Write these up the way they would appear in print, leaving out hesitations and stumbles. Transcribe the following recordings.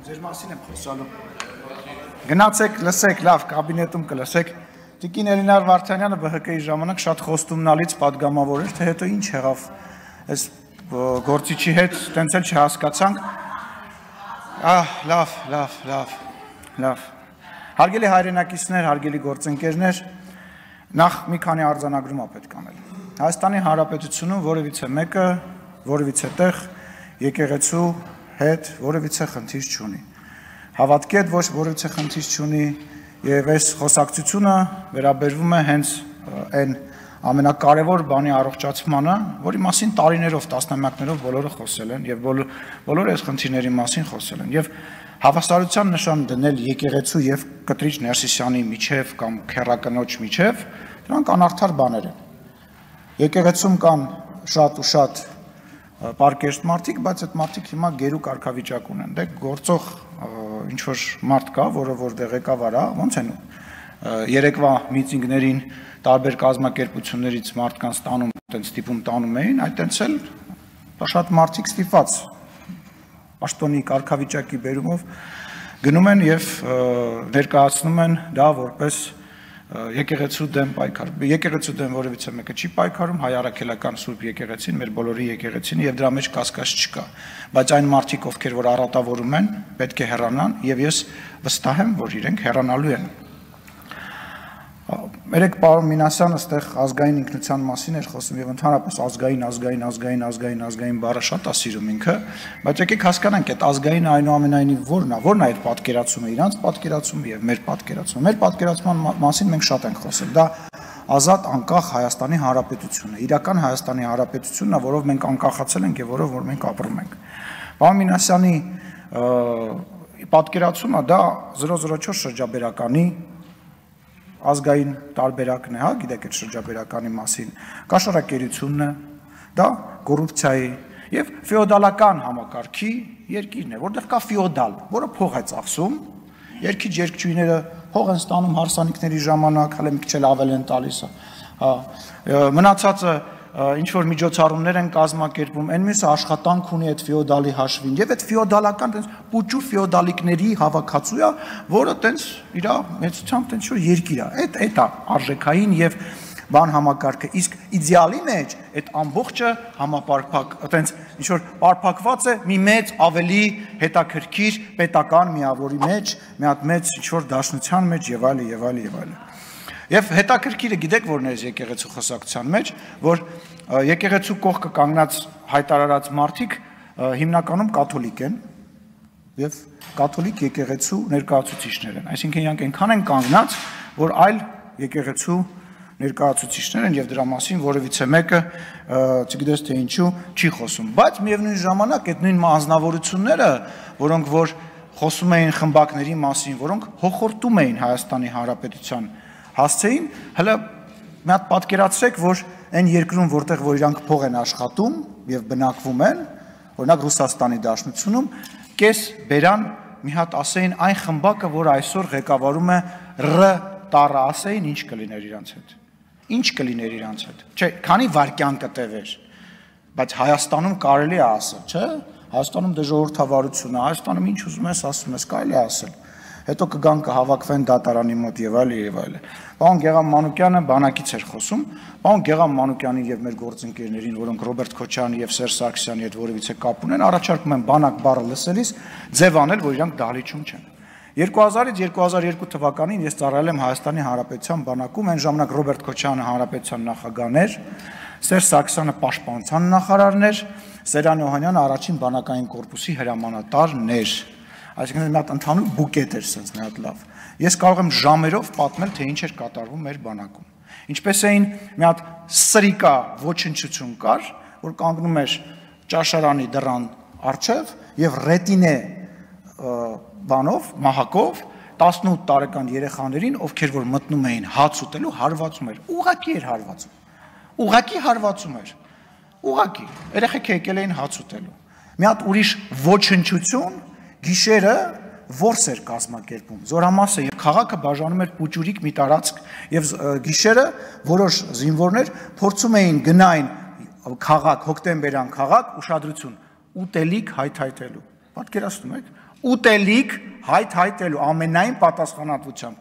ձեր մասին եմ խոսալու։ Գնացեք, լսեք, լավ, կաբինետում կլսեք։ Տիկին Էլինար Վարդանյանը ԲՀԿ-ի ժամանակ շատ խոստումնալից պատգամավոր էր, թե հետո ինչ եղավ այս գործիչի հետ, տենց էլ չհասկացանք։ Լավ։ Հարգելի հայրենակիցներ, հարգելի գործընկերներ, նախ մի քանի արձանագրում պետք անել։ Հայաստանի Հանրապետությունում որևիցե մեկը, որևիցե տեղ եկեղեցու հետ որևիցե խնդիր չունի։ Հավատքի հետ ոչ որևիցե խնդիր չունի եւ այս խոսակցությունը վերաբերվում է հենց այն ամենակարևոր բանի առողջացմանը, որի մասին տարիներով, տասնամյակներով բոլորը խոսել են եւ բոլորը այս խնդիրների մասին խոսել են եւ հավասարության նշան դնել եկեղեցու եւ Կտրիչ Ներսիսյանի միջև կամ քեռակնոջ միջև, դրանք անարդար բաներ են։ Եկեղեցում կան շատ ու շատ պարկեշտ մարդիկ, բայց այդ մարդիկ հիմա գերու կարգավիճակ ունեն։ Դե գործող ինչ որ մարդ կա, որը որտեղ ղեկավար է, ոնց են երեկվա միտինգներին տարբեր կազմակերպություններից մարդկանց տանում, այտենց տիպում տանում էին, այտենց էլ շատ մարդիկ ստիպված պաշտոնի կարգավիճակի բերումով գնում են եւ ներկայացնում են դա որպես եկեղեցու դեմ պայքար։ Եկեղեցու դեմ որևիցե մեկը չի պայքարում, հայ առաքելական Սուրբ եկեղեցին, մեր բոլորի եկեղեցին եւ դրա մեջ կասկած չկա։ Բայց այն մարդիկ, ովքեր որ առատավորում են, պետք է հեռանան եւ ես վստահ եմ, որ իրենք հեռանալու են։ Երեք պարոն Մինասյանը այստեղ ազգային ինքնության մասին էր խոսում եւ ընդհանրապես ազգային բառը շատ է սիրում ինքը, բայց եկեք հասկանանք այդ ազգային այնուամենայնիվ որն է այդ պատկերացումը, իրանց պատկերացումը եւ մեր պատկերացումը։ Մեր պատկերացման մասին մենք շատ ենք խոսել։ Դա ազատ անկախ Հայաստանի Հանրապետությունն է, իրական Հայաստանի Հանրապետությունն է, որով մենք անկախացել ենք եւ որով որ մենք ապրում ենք։ Պարոն Մինասյանի պատկերացումը դա 004 շրջաբերականի ազգային տարբերակն է, հա, գիտեք այդ շրջաբերականի մասին, կաշառակերությունն է, դա կոռուպցիայի եւ ֆեոդալական համակարգի երկիրն է, որտեղ կա ֆեոդալ, որը փող է ծախսում, երկիչները փող են ստանում հարսանիքների ժամանակ, հələ մի քիչ էլ ավել են տալիս, հա, մնացածը ինչ որ միջոցառումներ են կազմակերպում, այն մյուսը աշխատանք ունի այդ ֆեոդալի հաշվին եւ այդ ֆեոդալական տենց պուճու ֆեոդալիկների հավաքածու է, որը տենց իր մեծությամբ տենց որ երկիր է։ Այդ է արժեքային եւ բան համակարգը, իսկ իդեալի մեջ այդ ամբողջը համապարփակ, տենց ինչ որ պարփակված է մի մեծ ավելի հետաքրքիր պետական միավորի մեջ, մի հատ մեծ ինչ որ դաշնության մեջ եւ այլն։ Եվ հետաքրքիրը գիտեք որն է եկեղեցու խոսակցության մեջ, որ եկեղեցու կողքը կանգնած հայտարարած մարդիկ հիմնականում կաթոլիկ են եւ կաթոլիկ եկեղեցու ներկայացուցիչներ են, այսինքն իրանք այնքան են կանգնած, որ այլ եկեղեցու ներկայացուցիչներ են եւ դրա մասին որևիցե մեկը չգիտես թե ինչու չի խոսում, բայց միևնույն ժամանակ այդ նույն անձնավորությունները, որոնք որ խոսում էին խմբակների մասին, որոնք հոխորտում էին Հայաստանի Հանրապետության հասցեին, հələ մի հատ պատկերացրեք, որ այն երկրում, որտեղ որ իրանք փող են աշխատում եւ բնակվում են, օրինակ Ռուսաստանի Դաշնությունում, կես բերան մի հատ ասեին այն խմբակը, որ այսօր ղեկավարում է Ռ տառը, ասեին ինչ կլիներ իրանց հետ։ Ինչ կլիներ իրանց հետ։ Չէ, քանի վարքյան կտևեր, բայց Հայաստանում կարելի է ասել, չէ՞։ Հայաստանում դե ժողովրդավարություն է, Հայաստանում ինչ ուզում ես ասում ես, կարելի է ասել։ Հետո կգան կհավաքվեն դատարանի մոտ եւ այլն։ Պարոն Գեգամ Մանուկյանը բանակից էր խոսում, պարոն Գեգամ Մանուկյանին եւ մեր գործընկերներին, որոնք Ռոբերտ Քոչարյանի եւ Սերժ Սարգսյանի հետ որևիցե կապ ունեն, առաջարկում են բանակ բառը լսելիս ձև անել, որ իրանք դահլիճում չեն։ 2000-ից 2002 թվականին ես ծառայել եմ Հայաստանի Հանրապետության բանակում, այն ժամանակ Ռոբերտ Քոչարյանը հանրապետության նախագահն էր, Սերժ Սարգսյանը պաշտպանության նախարարն էր, Սերան Օհանյանը առաջին բանակային կորպուսի հրամանատարն էր։ Այսինքն մի հատ ընդհանուր բուկետ էր sense մի հատ լավ։ Ես կարող եմ ժամերով պատմել, թե ինչ էր կատարվում մեր բանակում։ Ինչպես էին մի հատ սրիկա ոչնչություն կար, որ կանգնում էր ճաշարանի դռան առջև եւ ռետինե բանով, մահակով 18 տարեկան երեխաներին, ովքեր որ մտնում էին հաց ուտելու, հարվածում էր։ Ուղղակի էր հարվածում։ Ուղղակի հարվածում էր։ Ուղղակի։ Երեխեք եկել էին հաց ուտելու։ Մի հատ ուրիշ ոչնչություն գիշերը որս էր կազմակերպում, զորամասը եւ քաղաքը բաժանում էր պուճուրիկ մի տարածք եւ գիշերը որոշ զինվորներ փորձում էին գնային քաղաք, հոկտեմբերյան քաղաք, ուշադրություն, ուտելիք հայթայթելու։ Պատկերացնում եք, ուտելիք հայթայթելու ամենայն պատասխանատվությամբ։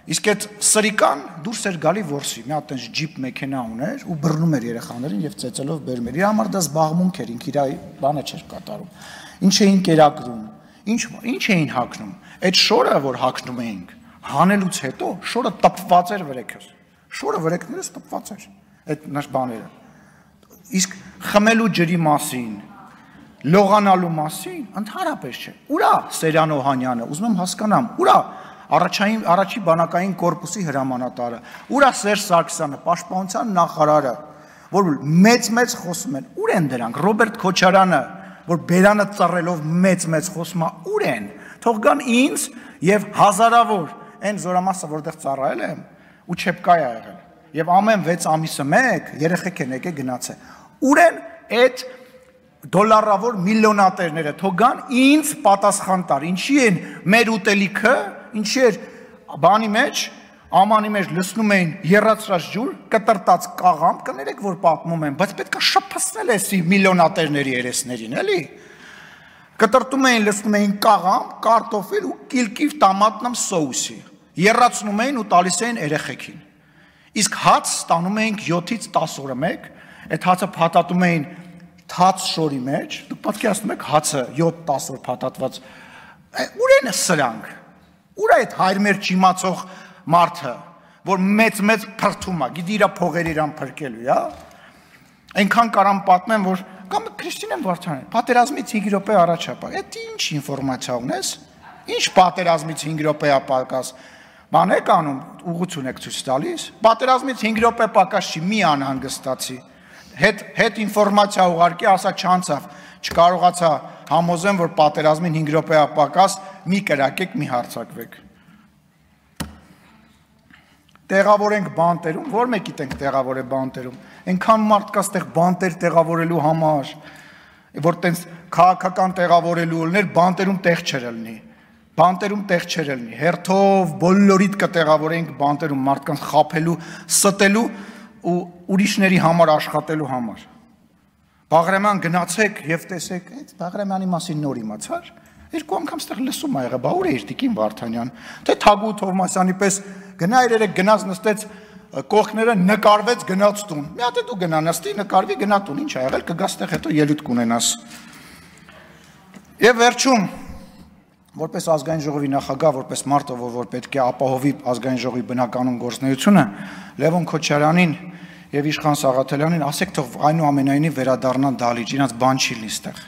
Իսկ այդ սրիկան դուրս էր գալի որսի, մի հատ այնպես ջիպ մեքենա ուներ ու բռնում էր երեխաներին եւ ծեծելով բերում էր։ Իր համար դա զբաղմունք էր, ինքը իր բանը չէր կատարում։ Ինչ էին կերակրում, ինչ էին հագնում։ Այդ շորը, որ հագնում էինք, հանելուց հետո շորը տպված էր վրեքս։ Շորը վրեքներս տպված էր։ Այդ նаш բաները։ Իսկ խմելու ջրի մասին, լողանալու մասին ընդհանրապես չէ։ Ուրա Սերյան Օհանյանը, ուզում եմ հասկանամ, ուրա առաջի բանակային կորպուսի հրամանատարը, ուրա Սերժ Սարգսյանը, պաշտպանության նախարարը, որ մեծ խոսում են, ուր են դրանք, Ռոբերտ Քոչարյանը, որ բերանը ծռելով մեծ խոսում է, ուր են, թող գան ինձ եւ հազարավոր այն զորամասը, որտեղ ծառայել եմ, ու չեպկայ ա եղել, եւ ամեն 6 ամիսը մեկ երեխեք են եկել գնացել, ուր են այդ դոլարավոր միլիոնատերները, թող գան ինձ պատասխան տար, ինչի են մեր ուտելիքը, ինչի էր բանի մեջ, ամանի մեջ լսնում էին եռացրած ջուր, կտրտած կաղամբ, կներեք որ պատմում են, բայց պետք է շփացնել էսի միլիոնատերների երեսներին, էլի։ Կտրտում էին, լսնում էին կաղամբ, կարտոֆիլ ու կիլկիվ տամատնամ սոուսի, եռացնում էին ու տալիս էին երեխեքին։ Իսկ հաց ստանում էինք 7-ից 10 օրը մեկ, այդ հացը փաթաթում էին թաց շորի մեջ, դուք պատկերացնում եք հացը 7-10 օր փաթաթված, ուր են սրանք, ուր է այդ հայրմեր չիմացող մարդը, որ մեծ փրթում է, գիտի իրա փողեր իրան փրկելու, այնքան կարամ պատմեմ, որ կամ Քրիստինեն Վարդանյան, պատերազմից 5 րոպե առաջ ապա, այդ ինչ ինֆորմացիա ունես, ինչ պատերազմից 5 րոպե ապակաս, բան եք անում, ուղղություն եք ցույց տալիս, պատերազմից 5 րոպե պակաս չի, մի անհանգստացի, հետ ինֆորմացիա ուղարկի, ասա չանցավ, չկարողացա համոզեմ, որ պատերազմին 5 րոպե ապակաս, մի կրակեք, մի հարցակվեք։ Տեղավորենք բանտերում, որ մեկիտ ենք տեղավոր է բանտերում, այնքան մարդ կա ստեղ բանտեր տեղավորելու համար, որ տենց քաղաքական տեղավորելու ուլներ, բանտերում տեղ չեր ելնի, բանտերում տեղ չեր ելնի, հերթով բոլորիդ կտեղավորենք բանտերում մարդկանց խափելու, ստելու ու ուրիշների համար աշխատելու համար։ Բաղրամյան գնացեք եւ տեսեք, այդ Բաղրամյանի մասին նոր իմացար, 2 անգամ ստեղ լսում ա եղել, բա ուր է իր Տիկին Վարդանյան, թե Թագու Թովմասյանի պես գնա իր երեք գնաց նստեց կողքները նկարվեց գնաց տուն։ Մի հատ է դու գնա նստի, նկարվի գնա տուն, ինչ ա եղել, կգաս ստեղ հետո ելույթ կունենաս։ Եվ վերջում, որպես ազգային ժողովի նախագահ, որպես մարդը, որ պետք է ապահովի ազգային ժողովի բնականոն գործունեությունը, Լևոն Քոչարյանին եւ Իշխան Սաղաթելյանին ասեք թող այնուամենայնիվ վերադառնան դալիճ, իրաց բան չի լի ստեղ։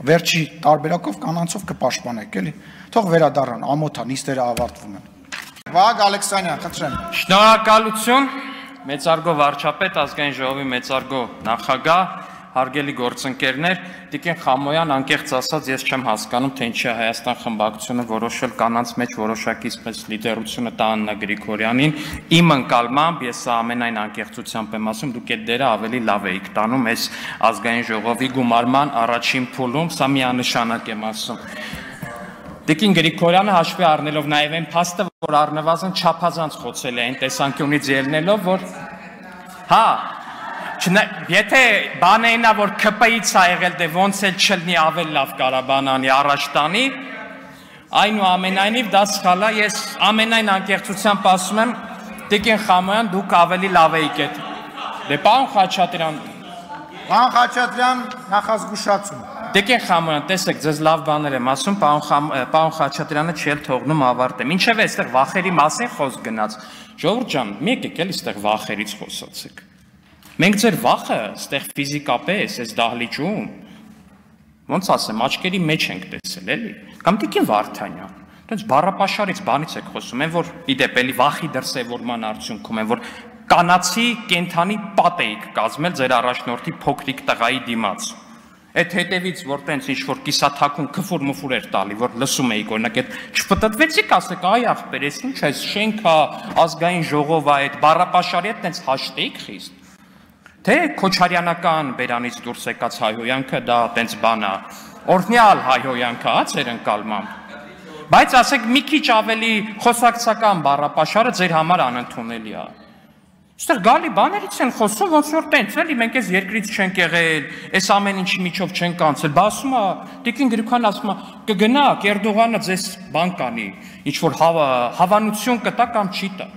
Վերջի տարբերակով կանանցով կպաշտպանեք, էլի։ Թող վերադառնան, ամոթա նիստերը ավարտվում են։ Վահագ Ալեքսանյան, խնդրեմ։ Շնորհակալություն, մեծարգո վարչապետ, ազգային ժողովի մեծարգո նախագահ, հարգելի գործընկերներ, Տիկին Խամոյան, անկեղծ ասած, ես չեմ հասկանում, թե ինչի է Հայաստան խմբակցությունը որոշել կանանց մեջ որոշակի իսպես լիդերությունը տա Աննա Գրիգորյանին, իմ ընկալմամբ, ես ամենայն անկեղծությամբ եմ ասում, դուք այդ դերը ավելի լավ էիք տանում այս ազգային ժողովի գումարման առաջին փուլում, սա միանշանակ եմ ասում։ Տիկին Գրիգորյանը հաշվի առնելով նաև այն փաստը, որ առնվազն չափազանց խոցել է այն տեսանկյունից ելնելով, որ հա Եթե բան այնա, որ ԿՊ-ից ա եղել, դե ոնց էլ չլնի ավելի լավ Ղարաբանանի առաջ տանի, այնուամենայնիվ դա սխալ է, ես ամենայն անկեղծությամբ ասում եմ, Տիկին Խամոյան, դուք ավելի լավ էիք այդ։ Դե պարոն Խաչատրյան, նախազգուշացում։ Տիկին Խամոյան, տեսեք, ձեզ լավ բաներ եմ ասում, պարոն Խաչատրյանը չի էլ թողնում ավարտեմ։ Ինչև է այստեղ վախերի մասին խոսք գնաց։ Ժողովուրդ ջան, մի եկեք էլ այստեղ վախերից խոսացեք։ Մենք ձեր վախը ստեղ ֆիզիկապես այս դահլիճում ոնց ասեմ, աչքերի մեջ ենք տեսել, էլի։ Կամ Տիկին Վարդանյան, դրանց բառապաշարից բանից եք խոսում, են որ իդեպ էլի վախի դրսևորման արդյունքում են, որ կանացի կենթանի պատ էիք կազմել ձեր առաջնորդի փոքրիկ տղայի դիմաց։ Այդ հետևից որ տենց ինչ որ կիսաթակուն քֆուր-մուֆուր էր տալի, որ լսում էիք, օրինակ այդ չպտտվեցիք, ասեք, այ ախպեր, ես ինչ այս շենքա, ազգային ժողովա, այդ բառապաշարի հետ տենց հաշտեիք խիստ։ Թե Քոչարյանական բերանից դուրս եկած հայհոյանքը դա տենց բան է, օրհնյալ հայհոյանքը է ձեր ընկալմամբ։ Բայց ասեք մի քիչ ավելի խոսակցական բառապաշարը ձեր համար անընդունելի է։ Այստեղ գալի բաներից են խոսում, ոնց որ տենց էլի մենք այս երկրից չենք եղել, այս ամեն ինչի միջով չենք անցել, բա ասում է, Տիկին Գրիգորյանը ասում է, կգնաք Էրդողանը ձեզ բան կանի, ինչ որ հավանություն կտա կամ չի տա,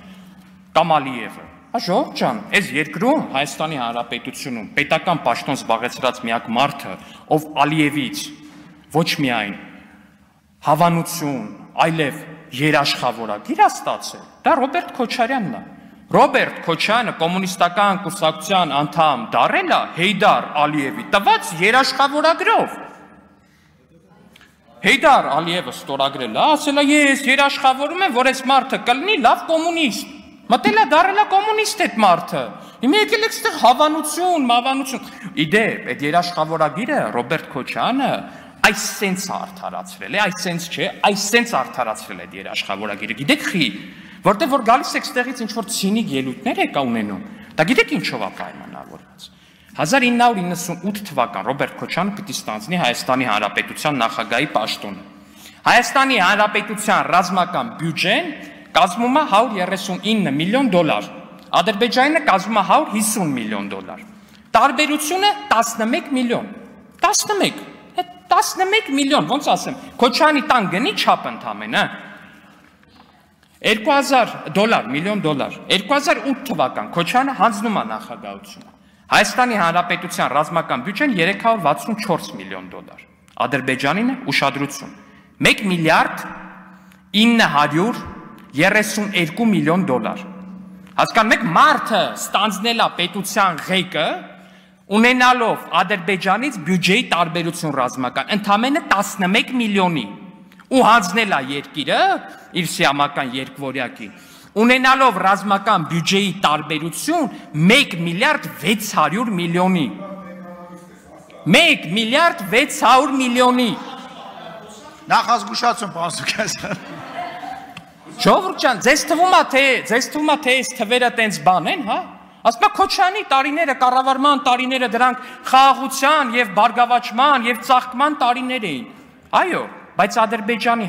կամ Ալիևը։ Ժողովուրդ ջան, այս երկրում Հայաստանի Հանրապետությունում պետական պաշտոն զբաղեցրած միակ մարդը, ով Ալիևից ոչ միայն հավանություն, այլև երաշխավորագիր է ստացել, դա Ռոբերտ Քոչարյանն է։ Ռոբերտ Քոչարյանը կոմունիստական կուսակցության անդամ դառել է Հեյդար Ալիևի տված երաշխավորագրով։ Հեյդար Ալիևը ստորագրել է, ասել է ես երաշխավորում եմ, որ այս մարդը կլինի լավ կոմունիստ։ Մտել է դառել է կոմունիստ այդ մարդը։ Հիմա եկել եք այստեղ հավանություն։ Իդեպ, այդ երաշխավորագիրը Ռոբերտ Քոչարյանը այսենց արդարացրել է, այսենց չէ, այսենց արդարացրել է երաշխավորագիրը։ Գիտեք խի, որտեղ որ գալիս եք այստեղից ինչ որ ցինիկ ելույթներ եք ունենում։ Դա գիտեք ինչով է պայմանավորված։ 1998 թվական Ռոբերտ Քոչարյանը պիտի ստանձնի Հայաստանի Հանրապետության նախագահի պաշտոնը։ Հայաստանի Հանրապետության ռազմական բյուջեն կազմում է $139 միլիոն, Ադրբեջանը կազմում է $150 միլիոն։ Տարբերությունը 11 միլիոն։ 11 միլիոն, ոնց ասեմ, Քոչարյանի տան գնի չափ ընդամենը, $2000 միլիոն։ 2008 թվական Քոչարյանը հանձնում է նախագահությունը։ Հայաստանի Հանրապետության ռազմական բյուջեն $364 միլիոն, Ադրբեջանին ուշադրություն 1 միլիարդ 932 միլիոն $։ Հասկանում եք, մարդը ստանձնել է պետության ղեկը, ունենալով Ադրբեջանից բյուջեի տարբերություն ռազմական, ընդամենը 11 միլիոնի, ու հանձնել է երկիրը իր սիամական երկվորյակի, ունենալով ռազմական բյուջեի տարբերություն 1 միլիարդ 600 միլիոնի։ 1 միլիարդ 600 միլիոնի։ Նախազգուշացում, պարոն Սուքասյան։ Ժողովուրդ ջան, ձեզ թվում է թե այս թվերը տենց բան են, հա։ Ասում է Քոչարյանի տարիները, կառավարման տարիները դրանք խաղաղության եւ բարգավաճման եւ ծաղկման տարիներ էին։ Այո, բայց Ադրբեջանի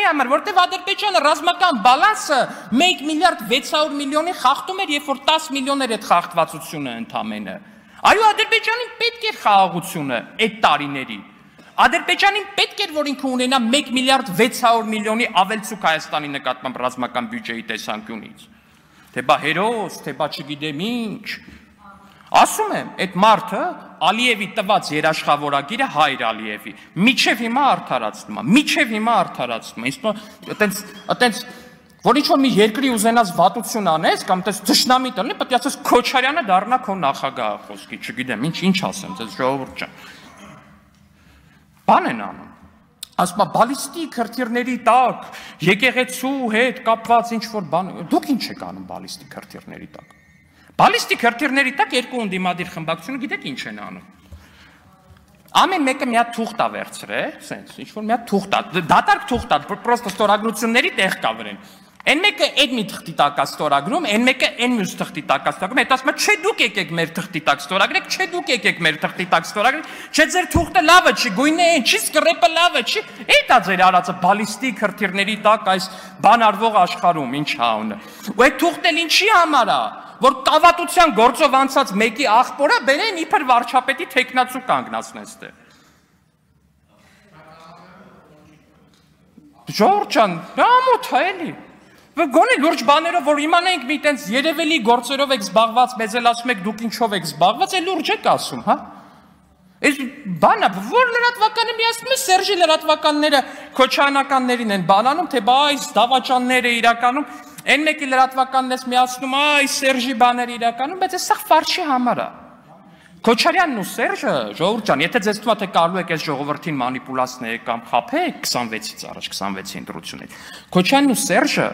համար, որտեղ Ադրբեջանը ռազմական բալանսը 1 միլիարդ 600 միլիոնի խախտում էր, երբ որ 10 միլիոն էր այդ խախտվածությունը ընդամենը։ Այո, Ադրբեջանին պետք էր խաղաղությունը այդ տարիների։ Ադրբեջանին պետք էր, որ ինքը ունենա 1 միլիարդ 600 միլիոնի ավելցուկ Հայաստանի նկատմամբ ռազմական բյուջեի տեսանկյունից։ Թե բա հերոս, թե բա չգիտեմ ինչ։ Ասում եմ, այդ մարդը Ալիևի տված երաշխավորագիրը Հայր Ալիևի միջև հիմա արդարացնում է, այտենց որ ինչ-որ մի երկրի ուզենաս վատություն անես, կամ այտենց թշնամի տնի, պետք է ասես Քոչարյանը դառնա քո նախագահը խոսքի, չգիտեմ, ինչ ասեմ, ձեզ ժողովուրդ ջան։ Բան են անում։ Ասում է բալիստիկ հրթիռների տակ, եկեղեցու հետ կապված ինչ-որ բան, դուք ինչ եք անում բալիստիկ հրթիռների տակ։ Բալիստիկ հրթիռների տակ երկու ընդդիմադիր խմբակցությունը գիտեք ինչ են անում։ Ամեն մեկը մի հատ թուղթ է վերցրել, սենց, ինչ-որ մի հատ թուղթ է, դատարկ թուղթ է, պրոստը ստորագրությունների տեղ կա վրան։ Այն մեկը այդ մի թղթի տակ է ստորագրում, այն մեկը այն մյուս թղթի տակ է ստորագրում, հետո ասում է չէ դուք եկեք մեր թղթի տակ ստորագրեք, չէ դուք եկեք մեր թղթի տակ ստորագրեք, չէ ձեր թուղթը լավը չի, գույնը այն չի, սկրեպը լավը չի, այդ է ձեր արածը բալիստիկ հրթիռների տակ այս բանարվող աշխարհում ինչ անունը։ Ու այդ թուղթն էլ ինչի համար է, որ կավատության գործով անցած մեկի աղբորը բերեն իբր վարչապետի թեկնածու կանգնացնեն այստեղ։ Ժողովուրդ ջան, ամոթ է էլի։ Գոնե լուրջ բաներով, որ իմանայինք մի տենց երևելի գործերով եք զբաղված, մեզ էլ ասում եք դուք ինչով եք զբաղված, է լուրջ եք ասում, հա։ Այս բանը, որ լրատվականը միացնում է, Սերժի լրատվականները քոչարյանականներին են բանանում, թե բա այս դավաճանները իրականում, այն մեկի լրատվականն ես միացնում, այս Սերժի բաները իրականում, բայց այս սաղ ֆարշի համար է։ Քոչարյանն ու Սերժը, ժողովուրդ ջան, եթե ձեզ թվում է թե կարելի եք այս ժողովրդին մանիպուլացնել կամ խաբել 26-ից առաջ 26-ի ընտրությունից։ Քոչարյանն ու Սերժը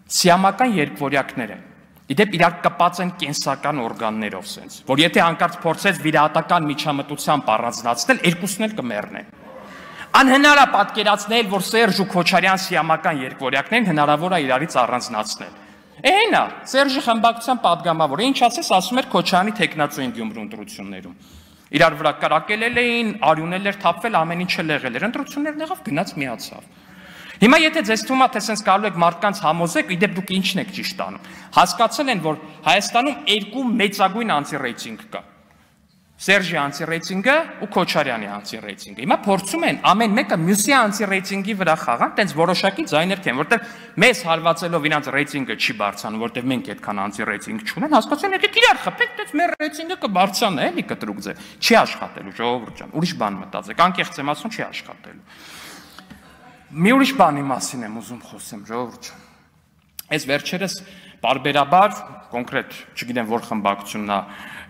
սիամական երկվորյակներ են։ Իդեպ իրար կպած են կենսական օրգաններով սենց, որ եթե հանկարծ փորձեց վիրահատական միջամտությամբ առանձնացնել, երկուսն էլ կմեռնեն։ Անհնար է պատկերացնել, որ Սերժ ու Քոչարյան սիամական երկվորյակներն հնարավոր է իրարից առանձնացնել։ Այն է, Սերժի խմբակցության падգամավորը, ինչ ասես, ասում էր Քոչարյանի թեկնածու են Գյումրու ընտրություններում։ Իրար վրա կրակել էին, արյունել էր թափվել, ամեն ինչը լեղել էր, ընտրություններն եղավ, գնաց միացավ։ Հիմա եթե ձեզ թվում է, թե sense կարող եք մարդկանց համոզեք, իդեպ դուք ինչն եք ճիշտ անում։ Հասկացել են, որ Հայաստանում երկու մեծագույն անտի-ռեյտինգ կա։ Սերժի անտի-ռեյտինգը ու Քոչարյանի անտի-ռեյտինգը։ Հիմա փորձում են ամեն մեկը մյուսի անտի-ռեյտինգի վրա խաղան, տենց որոշակի ձայներ կեն, որտեղ մեզ հարվածելով իրանց ռեյտինգը չի բարձրանում, որտեղ մենք այդքան անտի-ռեյտինգ չունեն, հասկացան, եթե իրար խփեք, տենց մեր ռեյտինգը կբարձրանա, էլի կտրուկ ձեր։ Չի աշխատելու, ժողովուրդ ջան, ուրիշ բան մտածեք, անկեղծ եմ ասում, չի աշխատելու։ Մի ուրիշ բանի մասին եմ ուզում խոսեմ, ժողովուրդ ջան։ Այս վերջերս բարբերաբար, կոնկրետ, չգիտեմ որ խմբակցությունն է,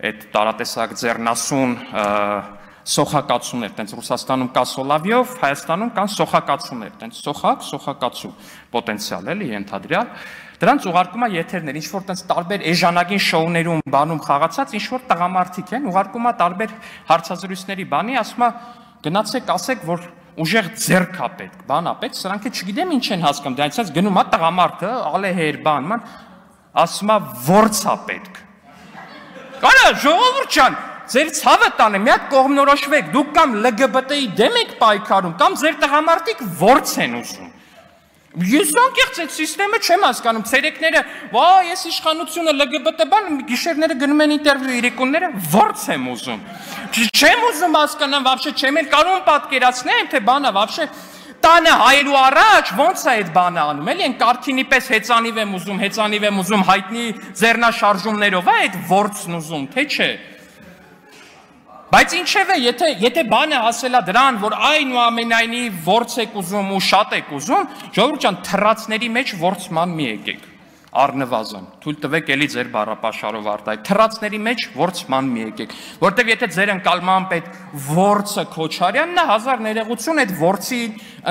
այդ տարատեսակ ձեռնասուն սոխակացուներ, տենց Ռուսաստանում կա Սոլավյով, Հայաստանում կան սոխակացուներ, տենց սոխակացու պոտենցիալ էլի ենթադրյալ։ Դրանց ուղարկում է եթերներ, ինչ որ տենց տարբեր էժանագին շոուներում բանում խաղացած, ինչ որ տղամարդիկ են, ուղարկում է տարբեր հարցազրույցների բանի, ասում է գնացեք ասեք, որ ուժեղ ձեռք է պետք, բան է պետք, սրանք է չգիտեմ ինչ են հասկանում, դա այնպես գնում է տղամարդը, ալեհեր բան, ասում է ворց է պետք։ Կարա ժողովուրդ ջան, ձեր ցավը տանը, մի հատ կողմնորոշվեք, դուք կամ LGBT-ի դեմ եք պայքարում, կամ ձեր տղամարդիկ ворց են ուզում։ Ես անկեղծ այդ սիստեմը չեմ հասկանում, ցերեկները, վա, ես իշխանությունը LGBT բան, գիշերները գնում են ինտերվյու իրիկունները, ворց եմ ուզում։ Չեմ ուզում հասկանամ, вообще չեմ էլ կարող պատկերացնեմ, թե բանա, вообще տանը հայելու առաջ ո՞նց է այդ բանը անում, էլի են կարքինի պես հեծանիվ եմ ուզում հայտնի ձեռնաշարժումներով, այդ ворցն ուզում, թե չէ։ Բայց ինչև է, եթե բանը հասելա դրան, որ այնուամենայնիվ ворց եք ուզում ու շատ եք ուզում, ժողովուրդ ջան, թռածների մեջ ворցման մի եկեք, առնվազն, թույլ տվեք էլի ձեր բառապաշարով արտահայտ, թռածների մեջ ворցման մի եկեք, որտեվ եթե ձեր ընկալման պետ ворցը Քոչարյանն է, հազար ներողություն, այդ ворցի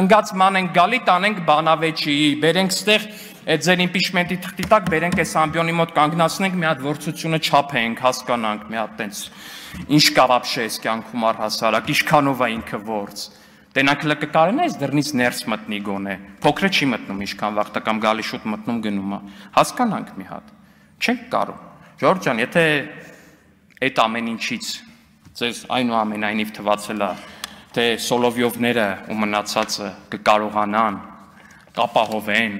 ընկածման ենք գալի, տանենք բանավեճի, բերենք ստեղ այդ ձեր իմպիչմենտի թղթի տակ բերենք այս ամբիոնի մոտ կանգնացնենք, մի հատ ворցությունը չափենք, հասկանանք, մի հատ տենց ինչ կա вообще այս կյանքում առհասարակ, ինչքանով է ինքը ворց։ Տենանք կկարենա այս դռնից ներս մտնի գոնե։ Փոքրը չի մտնում ինչքան վաղ կամ գալի շուտ մտնում գնում է։ Հասկանանք մի հատ։ Չենք կարող։ Ժորժ ջան, եթե այդ ամեն ինչից ձեզ այնուամենայնիվ թվացել է, թե Սոլովյովները ու մնացածը կկարողանան կապահովեն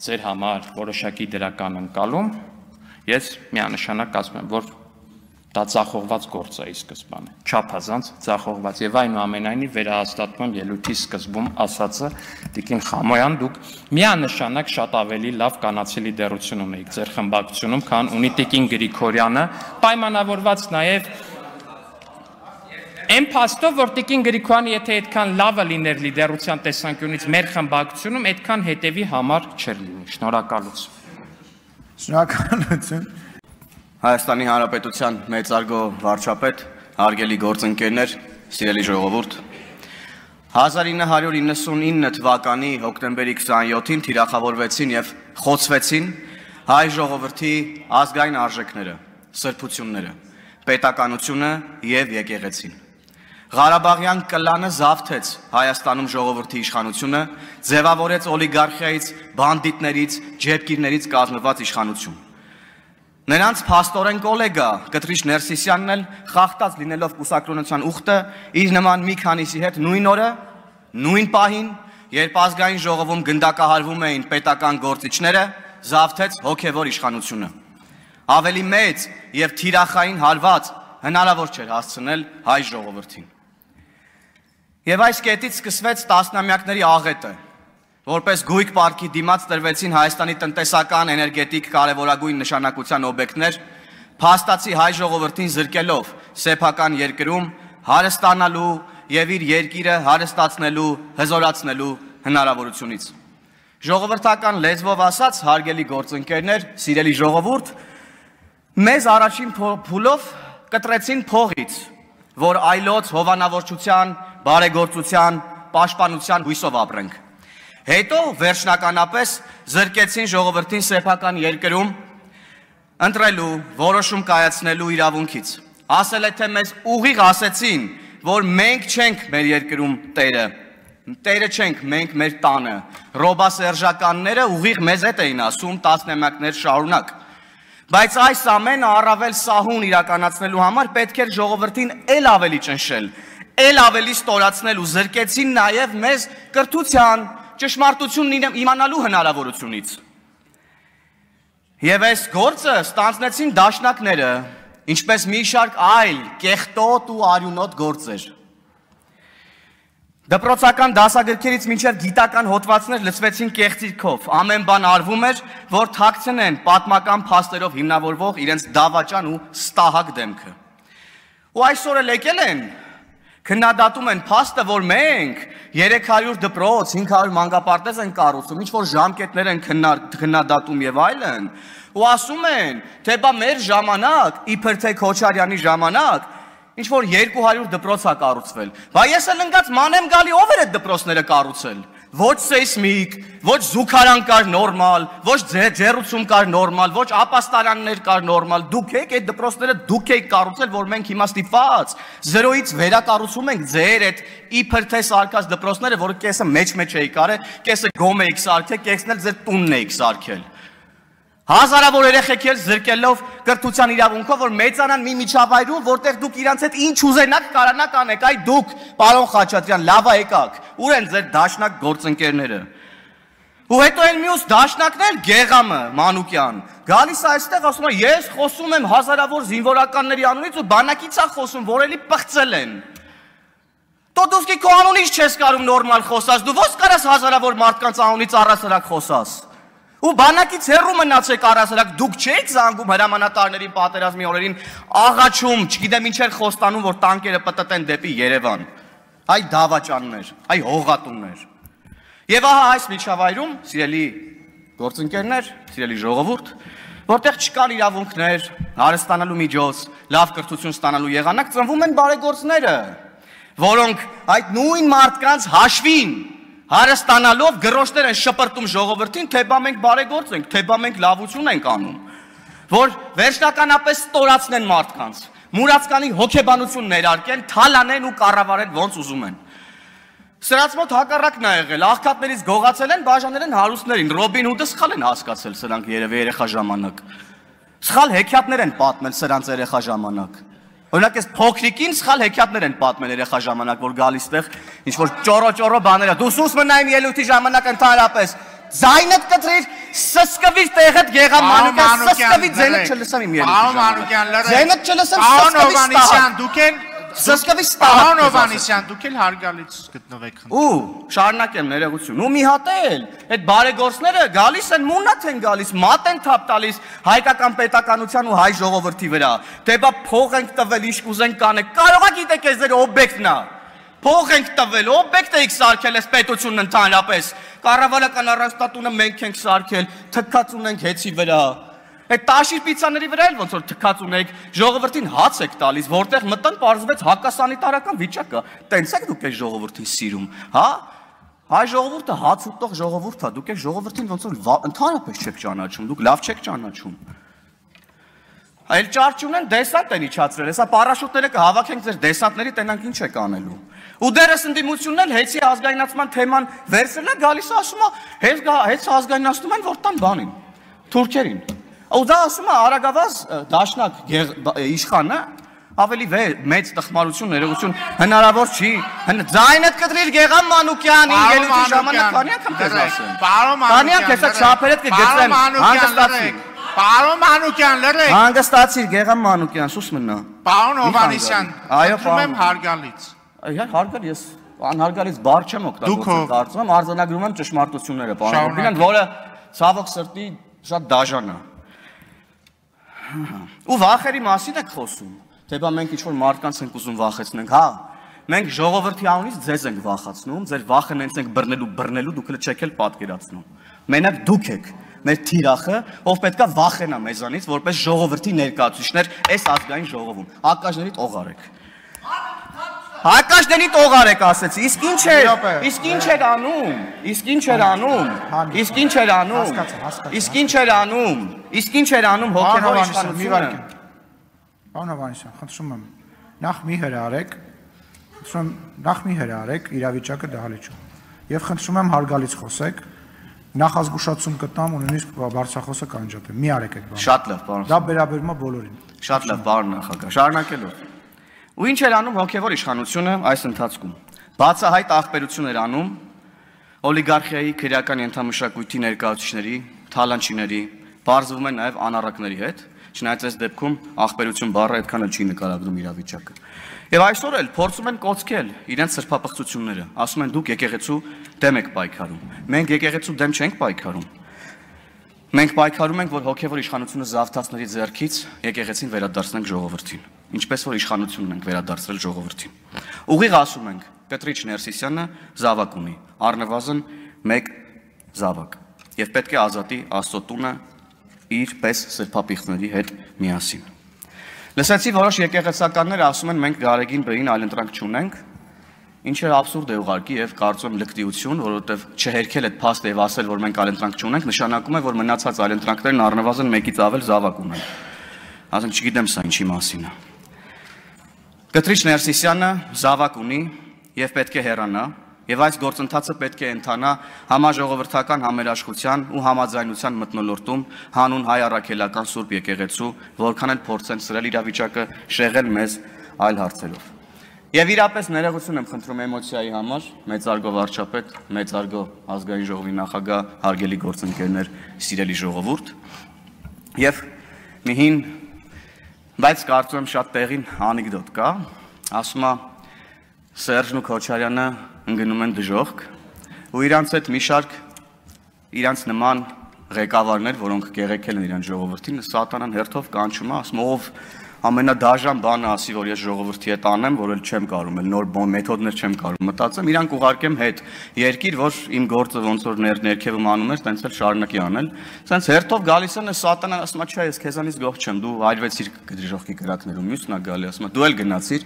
ձեր համար որոշակի դրական ընկալում, ես միանշանակ ասում եմ, որ դա ձախողված գործ է ի սկզբանե, չափազանց ձախողված եւ այնուամենայնիվ վերահաստատում եմ ելույթի սկզբում ասածը Տիկին Խամոյան, դուք միանշանակ շատ ավելի լավ կանացի լիդերություն ունեիք ձեր խմբակցությունում, քան ունի Տիկին Գրիգորյանը, պայմանավորված նաեւ Այն փաստով, որ Տիկին Գրիգորյանը եթե այդքան լավը լիներ լիդերության տեսանկյունից մեր խմբակցությունում, այդքան հետևի համար չէր լինի։ Շնորհակալություն։ Շնորհակալություն։ Հայաստանի Հանրապետության մեծարգո վարչապետ, հարգելի գործընկերներ, սիրելի ժողովուրդ, 1999 թվականի հոկտեմբերի 27-ին թիրախավորվեցին եւ խոցվեցին հայ ժողովրդի ազգային արժեքները, սրբությունները, պետականությունը եւ եկեղեցին։ Ղարաբաղյան կլանը զավթեց Հայաստանում ժողովրդի իշխանությունը, ձևավորեց օլիգարխիայից, բանդիտներից, ջեբկիրներից կազմված իշխանություն։ Նրանց փաստորեն գոլեգա Կտրիչ Ներսիսյանն էլ խախտած լինելով կուսակրոնության ուխտը իր նման մի քանիսի հետ նույն օրը, նույն պահին, երբ ազգային ժողովում գնդակահարվում էին պետական գործիչները, զավթեց հոգևոր իշխանությունը։ Ավելի մեծ եւ թիրախային հարված հնարավոր չէր հասցնել հայ ժողովրդին։ Եվ այս կետից սկսվեց տասնամյակների աղետը, որպես գույք պարտքի դիմաց տրվեցին Հայաստանի տնտեսական, էներգետիկ կարևորագույն նշանակության օբյեկտներ, փաստացի հայ ժողովրդին զրկելով սեփական երկրում հարստանալու եւ իր երկիրը հարստացնելու, հզորացնելու հնարավորությունից։ Ժողովրդական լեզվով ասած, հարգելի գործընկերներ, սիրելի ժողովուրդ, մեզ առաջին փուլով կտրեցին փողից, որ այլոց հովանավորչության, բարեգործության, պաշտպանության հույսով ապրենք։ Հետո վերջնականապես զրկեցին ժողովրդին սեփական երկրում ընտրելու, որոշում կայացնելու իրավունքից։ Ասել է թե մեզ ուղիղ ասեցին, որ մենք չենք մեր երկրում տերը, տերը չենք մենք մեր տանը։ Ռոբասերժականները ուղիղ մեզ հետ էին ասում տասնամյակներ շարունակ։ Բայց այս ամենը առավել սահուն իրականացնելու համար պետք էր ժողովրդին էլ ավելի ճնշել, էլ ավելի ստորացնել ու զրկեցին նաև մեզ կրթության, ճշմարտությունն իմանալու հնարավորությունից։ Եվ այս գործը ստանձնեցին դաշնակները, ինչպես մի շարք այլ կեղտոտ ու արյունոտ գործեր։ Դպրոցական դասագրքերից մինչև գիտական հոդվածներ լցվեցին կեղծիքով, ամեն բան արվում էր, որ թաքցնեն պատմական փաստերով հիմնավորվող իրենց դավաճան ու ստահակ դեմքը։ Ու այսօր էլ եկել են, քննադատում են փաստը, որ մենք 300 դպրոց, 500 մանկապարտեզ են կառուցում, ինչ-որ ժամկետներ են քննադատում եւ այլն, ու ասում են, թե բա մեր ժամանակ, իբր թե Քոչարյանի ժամանակ, ինչ-որ 200 դպրոց է կառուցվել։ Բա ես էլ ընկած մանեմ գալի ով էր այդ դպրոցները կառուցել։ Ոչ սեյսմիկ, ոչ զուգարան կար նորմալ, ոչ ջեռուցում կար նորմալ, ոչ ապաստարաններ կար նորմալ։ Դուք եք այդ դպրոցները դուք եք կառուցել, որ մենք հիմա ստիպված 0-ից վերակառուցում ենք ձեր այդ իբր թե սարքած դպրոցները, որը կեսը մեջ էի կարել, կեսը գոմ էիք սարքել, կեսն էլ ձեր տունն էիք սարքել։ Հազարավոր երեխեք էլ զրկելով կրթության իրավունքով, որ մեծանան մի միջավայրում, որտեղ դուք իրանց հետ ինչ ուզենաք կարանաք անեք, այ դուք, պարոն Խաչատրյան, լավա եկաք, ուր են ձեր դաշնակ գործընկերները։ Ու հետո էլ մյուս դաշնակն էլ Գեղամը, Մանուկյան, գալիս է այստեղ ասում է, ես խոսում եմ հազարավոր զինվորականների անունից ու բանակից է խոսում, որ էլի պղծել են։ Տոտովսկի քո անունից չես կարում նորմալ խոսած, դու ո՞ց կարաս հազարավոր մարդկանց անունից առասարակ խոսաս։ Ու բանակից հեռու մնացեք առասարակ, դուք չեք զանգում հրամանատարներին պատերազմի օրերին աղաչում, չգիտեմ ինչեր խոստանում, որ տանկերը պտտեն դեպի Երևան։ Այ դավաճաններ, այ հողատուններ։ Եվ ահա այս միջավայրում, սիրելի գործընկերներ, սիրելի ժողովուրդ, որտեղ չկան իրավունքներ, հարստանալու միջոց, լավ կրթություն ստանալու եղանակ, ծնվում են բարեգործները, որոնք այդ նույն մարդկանց հաշվին հարստանալով գրոշներ են շպրտում ժողովրդին, թե բա մենք բարեգործ ենք, թե բա մենք լավություն ենք անում, որ վերջնականապես ստորացնեն մարդկանց, մուրացկանի հոգեբանություն ներարկեն, թալանեն ու կառավարեն ոնց ուզում են։ Սրանց մոտ հակառակն է եղել, աղքատներից գողացել են, բաժանել են հարուստներին, Ռոբին Հուդը սխալ են հասկացել սրանք երևի երեխա ժամանակ։ Սխալ հեքիաթներ են պատմել սրանց երեխա ժամանակ։ Օրինակ այս փոքրիկին սխալ հեքիաթներ են պատմել երեխա ժամանակ, որ գալիս տեղ ինչ որ ճորո բաներ է։ Դու սուս մնայիմ ելույթի ժամանակ ընդհանրապես ձայնդ կտրիր, սսկվիր տեղդ Գեղամ Մանուկյան, սսկվի ձայնդ չլսեմ իմ ելույթի դուք էլ հարգալից գտնվեք։ Ու շարունակեմ ներողություն։ Ու մի հատ էլ այդ բարեգործները գալիս են մունատ են գալիս, մատ են թափ տալիս հայկական պետականության ու հայ ժողովրդի վրա։ Դե բա փող ենք տվել, ինչ կուզենք կանեք։ Կարող է գիտեք այս ձեր օբյեկտն է։ Փող ենք տվել, օբյեկտ եք սարքել այս պետությունն ընդհանրապես։ Կառավարական առանձնատունը մենք ենք սարքել, թքած ունենք հեծի վրա։ Այդ տաշիր պիցաների վրա էլ ոնց որ թքած ունեք, ժողովրդին հաց եք տալիս, որտեղ մտան պարզվեց հակասանիտարական վիճակը։ Տենց եք դուք այս ժողովրդին սիրում, հա? Հայ ժողովուրդը հաց ուտող ժողովուրդ է, դուք այս ժողովրդին ոնց որ ընդհանրապես չեք ճանաչում, դուք լավ չեք ճանաչում։ Այլ ճարճուն են դեսանտ են իջացրել, հեսա պարաշուտները կհավաքենք ձեր դեսանտների, տենանք ինչ եք անելու։ Ու դերս ընդդիմությունն էլ հեծի ազգայնացման թեման վերցրել է, գալիս է ասում է, հեծ ազգայնացնում են, որ տան բանին, թուրքերին։ Ու դա ասում է Արագավազ դաշնակ իշխանը, ավելի մեծ տխմարություն, ներողություն հնարավոր չի։ Ձայնդ կտրիր Գեղամ Մանուկյան, ելույթի ժամանակ քանի անգամ քեզ ասեմ։ Քանի անգամ հեսա չափերդ կգծեմ, հանգստացիր։ Պարոն Մանուկյան, լրեք։ Հանգստացիր Գեղամ Մանուկյան, սուս մնա։ Պարոն Հովհաննիսյան, խնդրում եմ հարգալից։ Հարգալ ես անհարգալից բառ չեմ օգտագործել, կարծում եմ արձանագրում եմ ճշմարտությունները, պարոն Հովհաննիսյան, որը ցավոք սրտի շատ դաժան է։ Ու վախերի մասին եք խոսում, թե բա մենք ինչ-որ մարդկանց ենք ուզում վախեցնենք, հա, մենք ժողովրդի անունից ձեզ ենք վախացնում, ձեր վախը նենց ենք բռնելու, դուք չեք էլ պատկերացնում, մենակ դուք եք, մեր թիրախը, ով պետքա վախենա մեզանից, որպես ժողովրդի ներկայացուցիչներ այս ազգային ժողովում, հակաժների տողար եք։ Հակաշների տողար եք ասեցի, իսկ ինչ էր անում հոգևոր իշխանությունը։ Պարոն Հովհաննիսյան, խնդրում եմ, նախ մի հրարեք իրավիճակը դահլիճում եւ խնդրում եմ հարգալից խոսեք, նախազգուշացում կտամ ու նույնիսկ բարձրախոսը կանջատեմ, մի արեք այդ բանը։ Շատ լավ, պարոն։ Դա վերաբերում է բոլորին։ Շատ լավ, պարոն նախագահ, շարունակելով։ Ու ինչ էր անում հոգևոր իշխանությունը այս ընթացքում։ Բացահայտ աղբերություն էր անում, օլիգարխիայի քրեական ենթամշակույթի ներկայացուցիչների, թալանչիների, բարձվում են նաև անառակների հետ, չնայած այս դեպքում ախպերություն բառը այդքան էլ չի նկարագրում իրավիճակը։ Եվ այսօր էլ փորձում են կոծկել իրենց սրբապղծությունները, ասում են դուք եկեղեցու դեմ եք պայքարում։ Մենք եկեղեցու դեմ չենք պայքարում։ Մենք պայքարում ենք, որ հոգևոր իշխանությունը զավթացների ձեռքից եկեղեցին վերադարձնենք ժողովրդին, ինչպես որ իշխանությունն ենք վերադարձրել ժողովրդին։ Ուղիղ ասում ենք, Պետրիչ Ներսիսյանը զավակ ունի, առնվազն 1 զավակ, եւ պետք է ազատի Աստծո տունը իր պես սրբապիղծների հետ միասին։ Լսեցի որոշ եկեղեցականներ ասում են մենք Գարեգին Բեին այլընտրանք չունենք, ինչը абսուրդ է ուղղակի եւ կարծում եմ լկտիություն, որովհետեւ չհերքել այդ փաստը եւ ասել որ մենք այլընտրանք չունենք, նշանակում է որ մնացած այլընտրանքներն առնվազն 1-ից ավել զավակ ունեն։ Ասենք չգիտեմ սա ինչի մասին է։ Պետրիչ Ներսիսյանը զավակ ունի եւ պետք է հեռանա, եւ այս գործընթացը պետք է ընթանա համաժողովրդական համերաշխության ու համաձայնության մթնոլորտում հանուն հայ առաքելական Սուրբ եկեղեցու, որքան էլ փորձեն սրել իրավիճակը, շեղել մեզ այլ հարցերով։ Եվ իրապես ներողություն եմ խնդրում էմոցիայի համար, մեծարգո վարչապետ, մեծարգո ազգային ժողովի նախագահ, հարգելի գործընկերներ, սիրելի ժողովուրդ։ Եվ մի հին, բայց կարծում եմ շատ տեղին անեկդոտ կա, ասում է Սերժն ու Քոչարյանը ընկնում են դժոխք ու իրանց հետ մի շարք իրանց նման ղեկավարներ, որոնք գեղեցել են իրանց ժողովրդին, սատանան հերթով կանչում է, ասում ով ամենադաժան բանը ասի, որ ես ժողովրդի հետ անեմ, որ էլ չեմ կարում, էլ նոր մեթոդներ չեմ կարում մտածեմ, իրանք ուղարկեմ հետ երկիր, որ իմ գործը ոնց որ ներքևում անում էր, տենց էլ շարունակի անել, սենց հերթով գալիս են սատանան, ասում է, չէ, ես քեզանից գող չեմ, դու այրվեցիր դժոխքի կրակներում, մյուսն է գալի, ասում է, դու էլ գնացիր։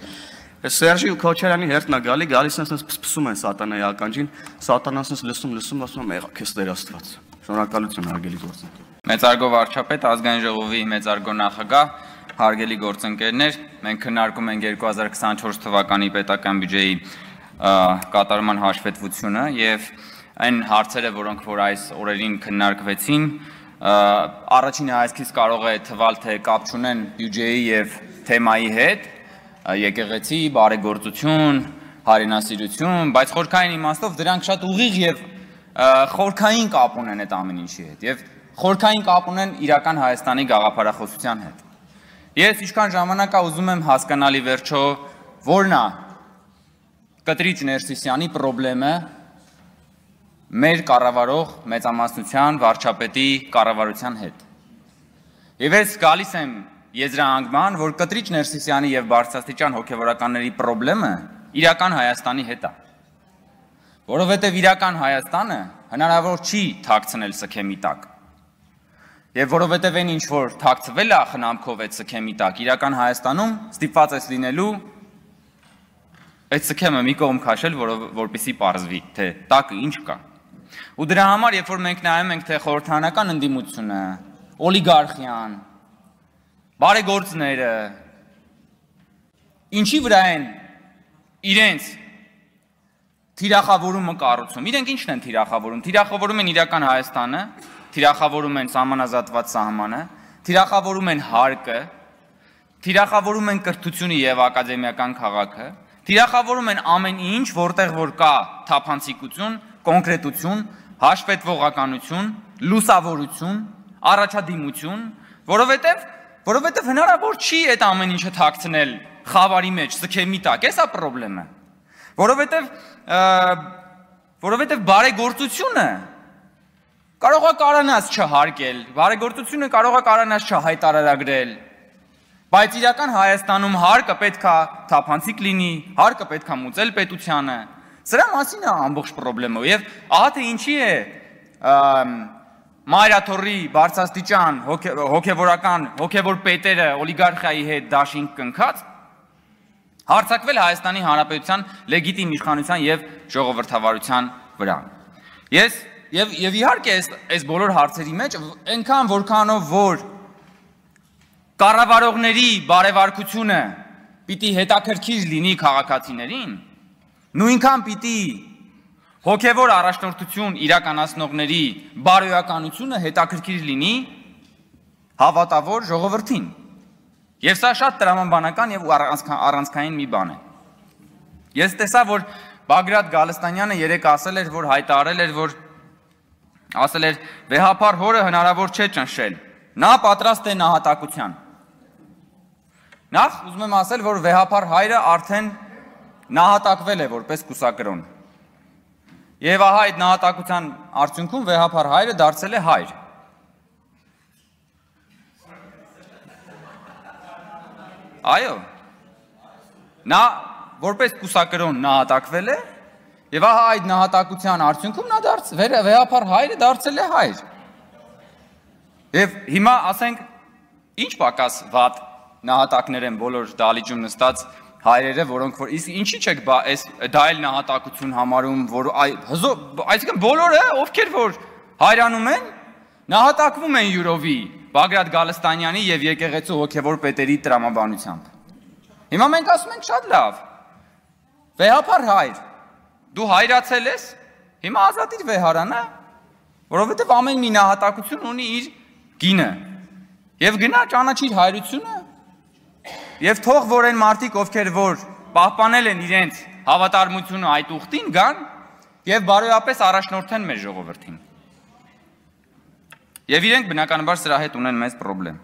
Սերժի ու Քոչարյանի հերթն է գալի, գալիս են ասես փսփսում են սատանայի ականջին, սատանան ասես լսում, ասում է մեղա քեզ Տեր Աստված։ Շնորհակալություն հարգելի գործընկեր։ Մեծարգո վարչապետ, ազգային ժողովի մեծարգո նախագահ, հարգելի գործընկերներ, մենք քննարկում ենք 2024 թվականի պետական բյուջեի կատարման հաշվետվությունը եւ այն հարցերը, որոնք որ այս օրերին քննարկվեցին, առաջին հայացքից կարող է թվալ, թե կապ չունեն բյուջեի եւ թեմայի հետ, եկեղեցի, բարեգործություն, հայրենասիրություն, բայց խորքային իմաստով դրանք շատ ուղիղ եւ խորքային կապ ունեն այդ ամեն ինչի հետ եւ խորքային կապ ունեն իրական Հայաստանի գաղափարախոսության հետ։ Ես ինչքան ժամանակ է ուզում եմ հասկանալի վերջո որն է Կտրիչ Ներսիսյանի խնդրեմը մեր կառավարող մեծամասնության վարչապետի կառավարության հետ։ Եվ ես գալիս եմ եզրահանգման, որ Կտրիչ Ներսիսյանի եւ բարձրաստիճան հոգեվորականների խնդրեմը իրական Հայաստանի հետ է։ Որովհետեւ իրական Հայաստանը հնարավոր չի թաքցնել սքեմի տակ։ Եվ որովհետև այն ինչ որ թաքցվել է խնամքով այդ սքեմի տակ, իրական Հայաստանում ստիպված ես լինելու այդ սքեմը մի կողմ քաշել, որպեսզի պարզվի, թե տակը ինչ կա։ Ու դրա համար, երբ որ մենք նայում ենք, թե խորհրդարանական ընդդիմությունը, օլիգարխիան, բարեգործները, ինչի վրա են իրենց թիրախավորումը կառուցում, իրենք ինչն են թիրախավորում, թիրախավորում են իրական Հայաստանը, թիրախավորում են սահմանազատված սահմանը, թիրախավորում են հարկը, թիրախավորում են կրթությունը եւ ակադեմիական քաղաքը, թիրախավորում են ամեն ինչ, որտեղ որ կա թափանցիկություն, կոնկրետություն, հաշվետվողականություն, լուսավորություն, առաջադիմություն, որովհետեւ հնարավոր չի այդ ամեն ինչը թաքցնել խավարի մեջ, սքեմի տակ, էսա խնդրեմը։ Որովհետեւ բարեգործությունը կարող է կարանած չհարկել, բարեգործությունը կարող է կարանած չհայտարարագրել, բայց իրական Հայաստանում հարկը պետքա թափանցիկ լինի, հարկը պետքա մուծել պետությանը։ Սրա մասին է ամբողջ խնդրեմը եւ ահա թե ինչի է Մայրաթորի բարձրաստիճան հոգևոր պետերը օլիգարխիայի հետ դաշինք կնքած հարձակվել Հայաստանի Հանրապետության լեգիտիմ իշխանության եւ ժողովրդավարության վրա։ Եվ իհարկե այս բոլոր հարցերի մեջ այնքան որքանով որ կառավարողների բարեվարկությունը պիտի հետաքրքիր լինի քաղաքացիներին, նույնքան պիտի հոգևոր առաջնորդություն իրականացնողների բարոյականությունը հետաքրքիր լինի հավատավոր ժողովրդին։ Եվ սա շատ տրամաբանական եւ առանցքային մի բան է։ Ես տեսա, որ Բագրատ Գալստանյանը երեք ասել էր, որ հայտարարել էր, որ ասել էր վեհապար հորը հնարավոր չէ ճնշել։ Նա պատրաստ է նահատակության։ Նախ ուզում եմ ասել, որ վեհապար հայրը արդեն նահատակվել է որպես կուսակրոն։ Եվ ահա այդ նահատակության արդյունքում վեհապար հայրը դարձել է հայր։ Այո։ Նա որպես կուսակրոն նահատակվել է եւ ահա այդ նահատակության արդյունքում նա վեհապար հայրը դարձել է հայր։ Եվ հիմա ասենք ինչ պակաս վատ նահատակներ են բոլոր դալիճում նստած հայրերը, որոնք որ իսկ ինչի՞ չեք դա էլ նահատակություն համարում, որ այսինքն բոլորը ովքեր որ հայրանում են, նահատակվում են յուրովի Բագրատ Գալստանյանի եւ եկեղեցու հոգեվոր պետերի տրամաբանությամբ։ Հիմա մենք ասում ենք շատ լավ։ Վեհապար հայր, դու հայրացել ես, հիմա ազատիր վեհարանը, որովհետեւ ամեն մի նահատակություն ունի իր գինը։ Եվ գնա ճանաչիր հայրությունը, եւ թող որ այն մարդիկ, ովքեր որ պահպանել են իրենց հավատարմությունը այդ ուխտին, գան եւ բարոյապես առաջնորդեն մեր ժողովրդին։ Եվ իրենք բնականաբար սրա հետ ունեն մեծ խնդրեմ։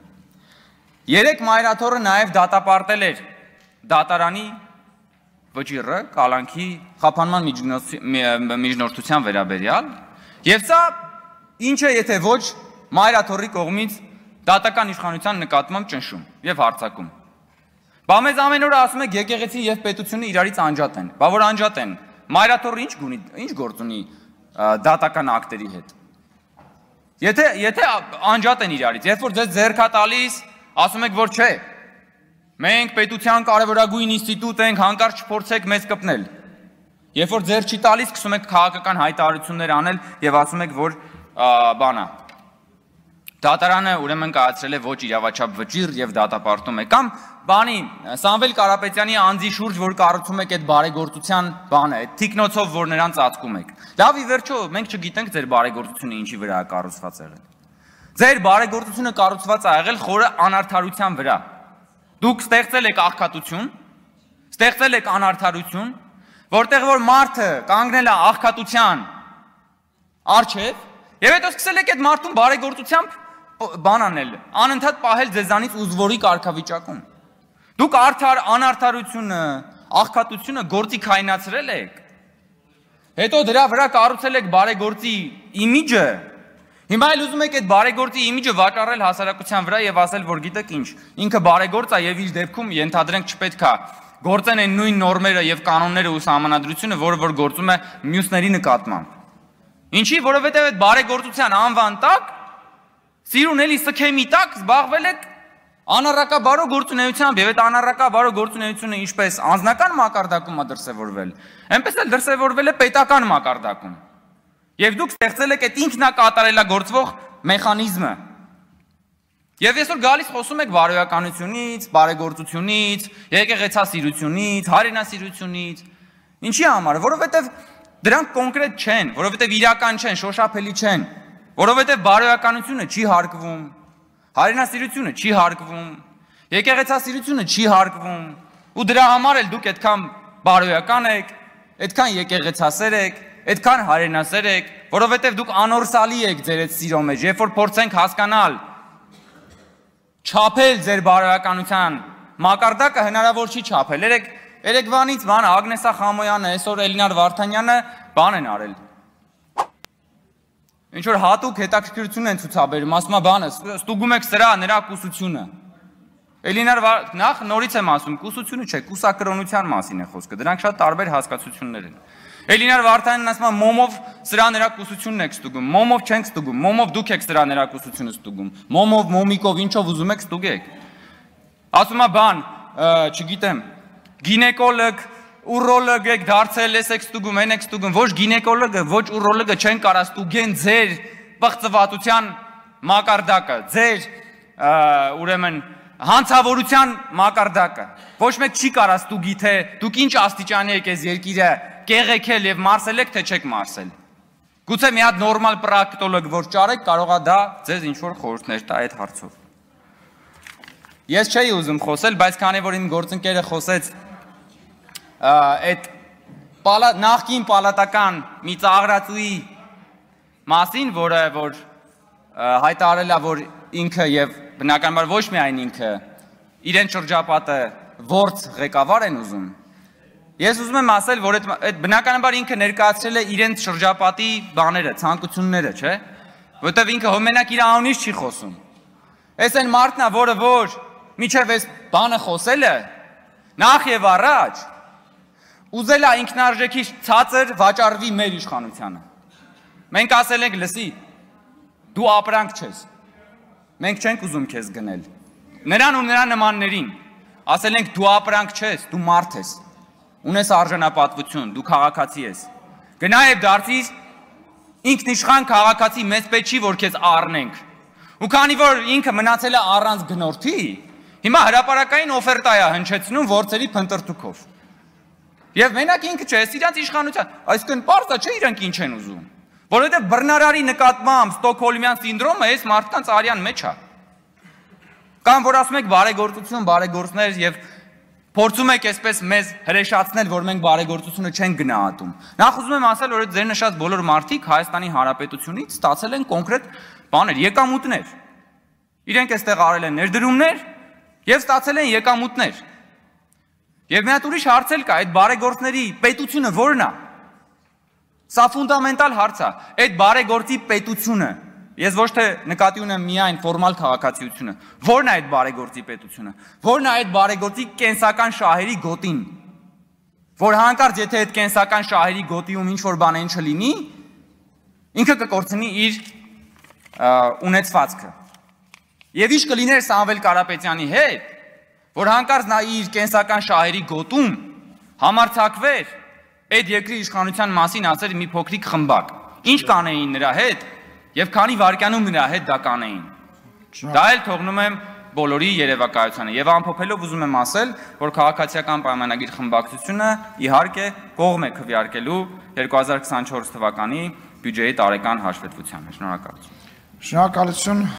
Երեք մայրաթորը նաեւ դատապարտել էր դատարանի վճիռը կալանքի խափանման միջնորդության վերաբերյալ, եւ սա ինչ է եթե ոչ մայրաթորի կողմից դատական իշխանության նկատմամբ ճնշում եւ հարձակում։ Բա մեզ ամեն օր ասում եք եկեղեցի եւ պետությունը իրարից անջատ են։ Բա որ անջատ են, մայրաթորը ինչ գործ ունի դատական ակտերի հետ։ Եթե անջատ են իրարից, երբ որ ձեզ ձեռքա տալիս, ասում եք որ չէ։ Մենք պետության կարևորագույն ինստիտուտ ենք, հանկարծ չփորձեք մեզ կպնել։ Երբ որ ձեռք չի տալիս, սկսում եք քաղաքական հայտարարություններ անել եւ ասում եք որ բանա։ Դատարանը ուրեմն կայացրել է ոչ իրավաչափ վճիռ եւ դատապարտում է կամ բանի Սամվել Կարապետյանի անձի շուրջ որ կառուցում եք այդ բարեգործության բանը, այդ թիկնոցով որ նրան ծածկում եք։ Լավ ի վերջո մենք չգիտենք ձեր բարեգործությունը ինչի վրա է կառուցված եղել։ Ձեր բարեգործությունը կառուցված է եղել խորը անարդարության վրա։ Դուք ստեղծել եք աղքատություն, ստեղծել եք անարդարություն, որտեղ որ մարդը կանգնել է աղքատության առջև եւ հետո սկսել եք այդ մարդուն բարեգործությամբ բան անել, անընդհատ պահել ձեզանից ուզվորի կարգավիճակում։ Դուք անարդարությունը, աղքատությունը գործիքայնացրել եք։ Հետո դրա վրա կառուցել եք բարեգործի իմիջը։ Հիմա էլ ուզում եք այդ բարեգործի իմիջը վաճառել հասարակության վրա եւ ասել, որ գիտեք ինչ, ինքը բարեգործ է եւ իր դեպքում ենթադրենք չպետք է գործեն այն նույն նորմերը եւ կանոնները ու սահմանադրությունը, որը գործում է մյուսների նկատմամբ։ Ինչի, որովհետեւ այդ բարեգործության անվան տակ սիրուն էլի սքեմի տակ զբաղվել եք անառակաբարո գործունեությամբ եւ այդ անառակաբարո գործունեությունը ինչպես անձնական մակարդակում է դրսեւորվել, այնպես էլ դրսեւորվել է պետական մակարդակում։ Եվ դուք ստեղծել եք այդ ինքնակատարելագործվող մեխանիզմը։ Եվ այսօր գալիս խոսում եք բարոյականությունից, բարեգործությունից, եկեղեցասիրությունից, հայրենասիրությունից։ Ինչի համար, որովհետեւ դրանք կոնկրետ չեն, որովհետեւ իրական չեն, շոշափելի չեն, որովհետեւ բարոյականությունը չի հարգվում, հայրենասիրությունը չի հարգվում, եկեղեցասիրությունը չի հարգվում, ու դրա համար էլ դուք այդքան բարոյական եք, այդքան եկեղեցասեր եք, այդքան հայրենասեր եք, որովհետեւ դուք անորսալի եք ձեր այդ սիրո մեջ, երբ որ փորձենք հասկանալ, չափել ձեր բարոյականության մակարդակը հնարավոր չի չափել։ Երեկվանից բան Ագնեսա Խամոյանը, այսօր Էլինար Վարդանյանը բան են արել։ Ինչ որ հատուկ հետաքրքրություն են ցուցաբերում, ասում է բանը, ստուգում եք սրա նրա կուսությունը։ Էլինար նախ նորից եմ ասում, կուսությունը չէ, կուսակրոնության մասին է խոսքը, դրանք շատ տարբեր հասկացություններ են։ Էլինար Վարդանյանն ասում է մոմով սրա նրա կուսությունն եք ստուգում, մոմով չենք ստուգում, մոմով դուք եք սրա նրա կուսությունը ստուգում, մոմով, մոմիկով, ինչով ուզում եք ստուգեք։ Ասում է բան, չգիտեմ, գինեկոլոգ, ուրոլոգ եք դարձել, ես եք ստուգում, են եք ստուգում, ոչ գինեկոլոգը, ոչ ուրոլոգը չեն կարա ստուգեն ձեր պղծվածության մակարդակը, ձեր ուրեմն հանցավորության մակարդակը։ Ոչ մեկ չի կարա ստուգի, թե դուք ինչ աստիճանի եք այս երկիրը կեղեքել եւ մարսել եք, թե չեք մարսել։ Գուցե մի հատ նորմալ պրակտոլոգ որ ճարեք, կարող է դա ձեզ ինչ որ խորհուրդներ տա այդ հարցով։ Ես չէի ուզում խոսել, բայց քանի որ իմ գործընկերը խոսեց այդ նախկին պալատական մի ծաղրացուի մասին, որը որ հայտարարել է, որ ինքը եւ բնականաբար ոչ միայն ինքը իրեն շրջապատը ворց ղեկավար են ուզում։ Ես ուզում եմ ասել, որ այդ բնականաբար ինքը ներկայացրել է իրեն շրջապատի բաները, ցանկությունները, չէ՞, որովհետեւ ինքը մենակ իր անունից չի խոսում։ Այս այն մարդն է, որը որ միջև այս բանը խոսել է, նախ եւ առաջ ուզել է ինքնարժեքի ցածր վաճառվի մեր իշխանությանը։ Մենք ասել ենք, լսի, դու ապրանք չես։ Մենք չենք ուզում քեզ գնել։ Նրան ու նրա նմաններին ասել ենք, դու ապրանք չես, դու մարդ ես։ Ունես արժանապատվություն, դու քաղաքացի ես։ Գնա եւ դարձիր ինքնիշխան քաղաքացի, մեծ պետք չի որ քեզ առնենք։ Ու քանի որ ինքը մնացել է առանց գնորդի, հիմա հրապարակային օֆերտա է հնչեցնում ворցերի փնտրտուքով։ Եվ մենակ ինքը չէ, իրանց իշխանության, այսինքն պարզ է, չէ, իրանք ինչ են ուզում։ Որովհետև բռնարարի նկատմամբ ստոկհոլմյան սինդրոմը այս մարդկանց արյան մեջ է։ Կամ որ ասում եք բարեգործություն, բարեգործներ եւ փորձում եք այսպես մեզ հրեշացնել, որ մենք բարեգործությունը չենք գնահատում։ Նախ ուզում եմ ասել, որ ձեր նշած բոլոր մարդիկ Հայաստանի Հանրապետությունից ստացել են կոնկրետ բաներ, եկամուտներ։ Իրենք այստեղ արել են ներդրումներ եւ ստացել են եկամուտներ։ Եվ մի հատ ուրիշ հարց էլ կա, այդ բարեգործների պետությունը ո՞րն է։ Սա ֆունդամենտալ հարց է։ Այդ բարեգործի պետությունը, ես ոչ թե նկատի ունեմ միայն ֆորմալ քաղաքացիությունը, ո՞րն է այդ բարեգործի պետությունը, ո՞րն է այդ բարեգործի կենսական շահերի գոտին, որ հանկարծ եթե այդ կենսական շահերի գոտիում ինչ-որ բան չլինի, ինքը կկորցնի իր ունեցվածքը։ Եվ ինչ կլիներ Սամվել Կարապետյանի հետ, որ հանկարծ նա իր կենսական շահերի գոտում համարձակվեր այդ երկրի իշխանության մասին ասել մի փոքրիկ խմբակ։ Ինչ կանեին նրա հետ եւ քանի վայրկյանում նրա հետ դա կանեին։ Դա էլ թողնում եմ բոլորի երևակայությանը եւ ամփոփելով ուզում եմ ասել, որ քաղաքացիական պայմանագիր խմբակցությունը իհարկե կողմ է քվեարկելու 2024 թվականի բյուջեի տարեկան հաշվետվությանը։ Շնորհակալություն։ Շնորհակալություն։